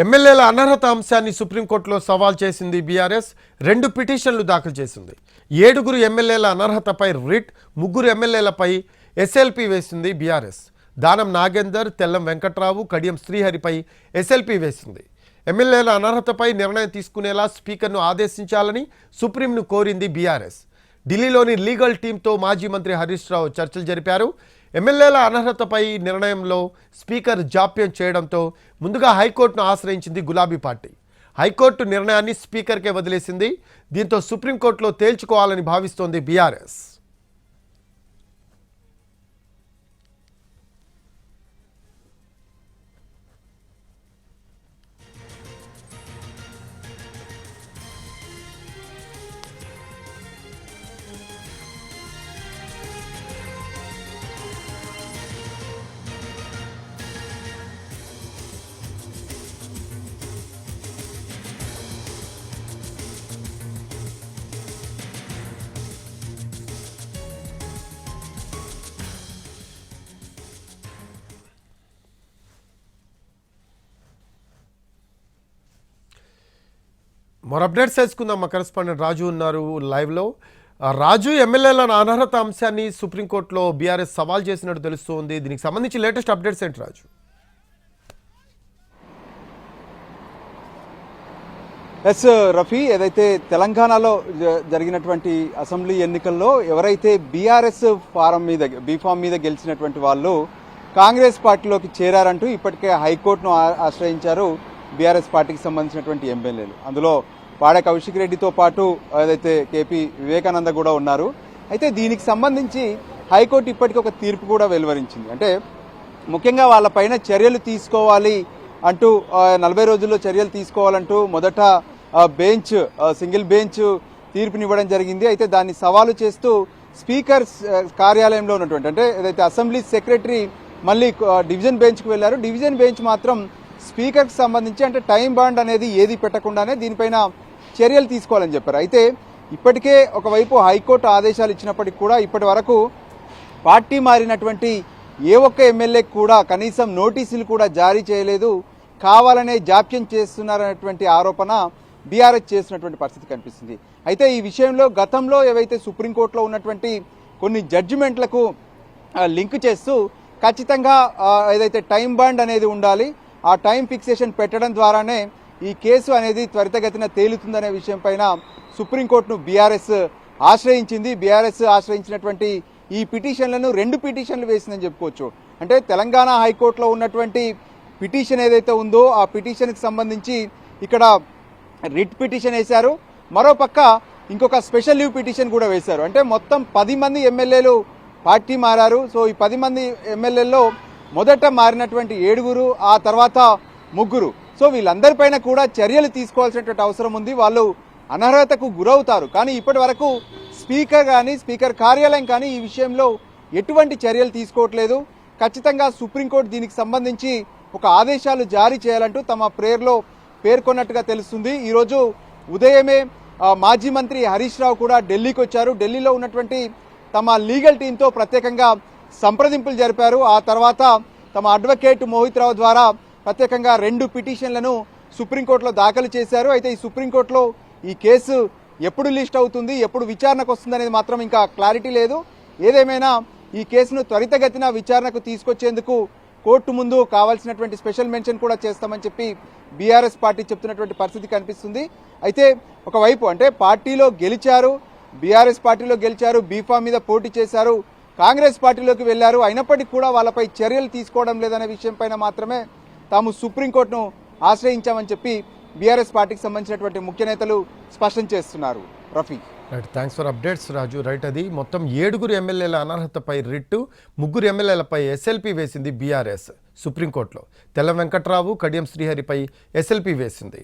ఎమ్మెల్యేల అనర్హత అంశాన్ని సుప్రీంకోర్టులో సవాల్ చేసింది బీఆర్ఎస్. 2 పిటిషన్లు దాఖలు చేసింది. 7 ఎమ్మెల్యేల అనర్హతపై రిట్, 3 ఎమ్మెల్యేలపై ఎస్ఎల్పీ వేసింది బీఆర్ఎస్. దానం నాగేందర్, తెల్లం వెంకట్రావు, కడియం శ్రీహరిపై ఎస్ఎల్పీ వేసింది. ఎమ్మెల్యేల అనర్హతపై నిర్ణయం తీసుకునేలా స్పీకర్ను ఆదేశించాలని సుప్రీంను కోరింది బీఆర్ఎస్. ఢిల్లీలోని లీగల్ టీంతో మాజీ మంత్రి హరీష్ రావు చర్చలు జరిపారు. ఎమ్మెల్యేల అనర్హతపై నిర్ణయంలో స్పీకర్ జాప్యం చేయడంతో ముందుగా హైకోర్టును ఆశ్రయించింది గులాబీ పార్టీ. హైకోర్టు నిర్ణయాన్ని స్పీకర్కే వదిలేసింది. దీంతో సుప్రీంకోర్టులో తేల్చుకోవాలని భావిస్తోంది బీఆర్ఎస్. మరో అప్డేట్స్ తెలుసుకుందాం. మా కరెస్పాండెంట్ రాజు ఉన్నారు లైవ్లో. రాజు, ఎమ్మెల్యేల అనర్హత అంశాన్ని సుప్రీంకోర్టులో బీఆర్ఎస్ సవాల్ చేసినట్టు తెలుస్తోంది. దీనికి సంబంధించి లేటెస్ట్ అప్డేట్స్ ఏంటి రాజు? ఎస్ రఫీ, ఏదైతే తెలంగాణలో జరిగినటువంటి అసెంబ్లీ ఎన్నికల్లో ఎవరైతే బీఆర్ఎస్ బీఫామ్ మీద గెలిచినటువంటి వాళ్ళు కాంగ్రెస్ పార్టీలోకి చేరారంటూ ఇప్పటికే హైకోర్టును ఆశ్రయించారు బీఆర్ఎస్ పార్టీకి సంబంధించినటువంటి ఎమ్మెల్యేలు. అందులో పాడే కౌశిక్ రెడ్డితో పాటు ఏదైతే కేపీ వివేకానంద కూడా ఉన్నారు. అయితే దీనికి సంబంధించి హైకోర్టు ఇప్పటికీ ఒక తీర్పు కూడా వెలువరించింది. అంటే ముఖ్యంగా వాళ్ళపైన చర్యలు తీసుకోవాలి అంటూ 40 రోజుల్లో చర్యలు తీసుకోవాలంటూ మొదట సింగిల్ బెంచ్ తీర్పునివ్వడం జరిగింది. అయితే దాన్ని సవాలు చేస్తూ స్పీకర్ కార్యాలయంలో ఉన్నటువంటి అంటే ఏదైతే అసెంబ్లీ సెక్రటరీ మళ్ళీ డివిజన్ బెంచ్కి వెళ్లారు. డివిజన్ బెంచ్ మాత్రం స్పీకర్కి సంబంధించి అంటే టైం బాండ్ అనేది ఏది పెట్టకుండానే దీనిపైన చర్యలు తీసుకోవాలని చెప్పారు. అయితే ఇప్పటికే ఒకవైపు హైకోర్టు ఆదేశాలు ఇచ్చినప్పటికీ కూడా ఇప్పటి వరకు పార్టీ మారినటువంటి ఏ ఒక్క ఎమ్మెల్యేకి కూడా కనీసం నోటీసులు కూడా జారీ చేయలేదు. కావాలనే జాప్యం చేస్తున్నారనేటువంటి ఆరోపణ బీఆర్ఎస్ చేస్తున్నటువంటి పరిస్థితి కనిపిస్తుంది. అయితే ఈ విషయంలో గతంలో ఏవైతే సుప్రీంకోర్టులో ఉన్నటువంటి కొన్ని జడ్జిమెంట్లకు లింక్ చేస్తూ ఖచ్చితంగా ఏదైతే టైం బాండ్ అనేది ఉండాలి, ఆ టైం ఫిక్సేషన్ పెట్టడం ద్వారానే ఈ కేసు అనేది త్వరితగతిన తేలుతుందనే విషయం పైన సుప్రీంకోర్టును బీఆర్ఎస్ ఆశ్రయించింది. బీఆర్ఎస్ ఆశ్రయించినటువంటి ఈ పిటిషన్లను 2 పిటిషన్లు వేసిందని చెప్పుకోవచ్చు. అంటే తెలంగాణ హైకోర్టులో ఉన్నటువంటి పిటిషన్ ఏదైతే ఉందో ఆ పిటిషన్కి సంబంధించి ఇక్కడ రిట్ పిటిషన్ వేశారు. మరోపక్క ఇంకొక స్పెషల్ లీవ్ పిటిషన్ కూడా వేశారు. అంటే మొత్తం 10 మంది ఎమ్మెల్యేలు పార్టీ మారారు. సో ఈ 10 మంది ఎమ్మెల్యేల్లో మొదట మారినటువంటి 7 ఆ తర్వాత 3. సో వీళ్ళందరిపైన కూడా చర్యలు తీసుకోవాల్సినటువంటి అవసరం ఉంది. వాళ్ళు అనర్హతకు గురవుతారు. కానీ ఇప్పటి వరకు స్పీకర్ కానీ స్పీకర్ కార్యాలయం కానీ ఈ విషయంలో ఎటువంటి చర్యలు తీసుకోవట్లేదు. ఖచ్చితంగా సుప్రీంకోర్టు దీనికి సంబంధించి ఒక ఆదేశాలు జారీ చేయాలంటూ తమ ప్రేయర్లో పేర్కొన్నట్టుగా తెలుస్తుంది. ఈరోజు ఉదయమే మాజీ మంత్రి హరీష్ రావు కూడా ఢిల్లీకి వచ్చారు. ఢిల్లీలో ఉన్నటువంటి తమ లీగల్ టీంతో ప్రత్యేకంగా సంప్రదింపులు జరిపారు. ఆ తర్వాత తమ అడ్వకేట్ మోహిత్ రావు ద్వారా ప్రత్యేకంగా 2 పిటిషన్లను సుప్రీంకోర్టులో దాఖలు చేశారు. అయితే ఈ సుప్రీంకోర్టులో ఈ కేసు ఎప్పుడు లిస్ట్ అవుతుంది, ఎప్పుడు విచారణకు వస్తుంది అనేది మాత్రం ఇంకా క్లారిటీ లేదు. ఏదేమైనా ఈ కేసును త్వరితగతిన విచారణకు తీసుకొచ్చేందుకు కోర్టు ముందు కావాల్సినటువంటి స్పెషల్ మెన్షన్ కూడా చేస్తామని చెప్పి బీఆర్ఎస్ పార్టీ చెప్తున్నటువంటి పరిస్థితి కనిపిస్తుంది. అయితే ఒకవైపు అంటే పార్టీలో గెలిచారు, బీఆర్ఎస్ పార్టీలో గెలిచారు, బీఫామ్ మీద పోటీ చేశారు, కాంగ్రెస్ పార్టీలోకి వెళ్లారు. అయినప్పటికీ కూడా వాళ్ళపై చర్యలు తీసుకోవడం లేదనే విషయం పైన మాత్రమే తాము సుప్రీంకోర్టును ఆశ్రయించామని చెప్పి బీఆర్ఎస్ పార్టీకి సంబంధించినటువంటి ముఖ్య నేతలు స్పష్టం చేస్తున్నారు. Rafi, right, thanks for updates Raju. Right, అది మొత్తం 7 ఎమ్మెల్యేల అనర్హతపై రిట్టు, 3 ఎమ్మెల్యేలపై ఎస్ఎల్పీ వేసింది బీఆర్ఎస్ సుప్రీంకోర్టులో. తెల్లం వెంకట్రావు, కడియం శ్రీహరిపై ఎస్ఎల్పీ వేసింది.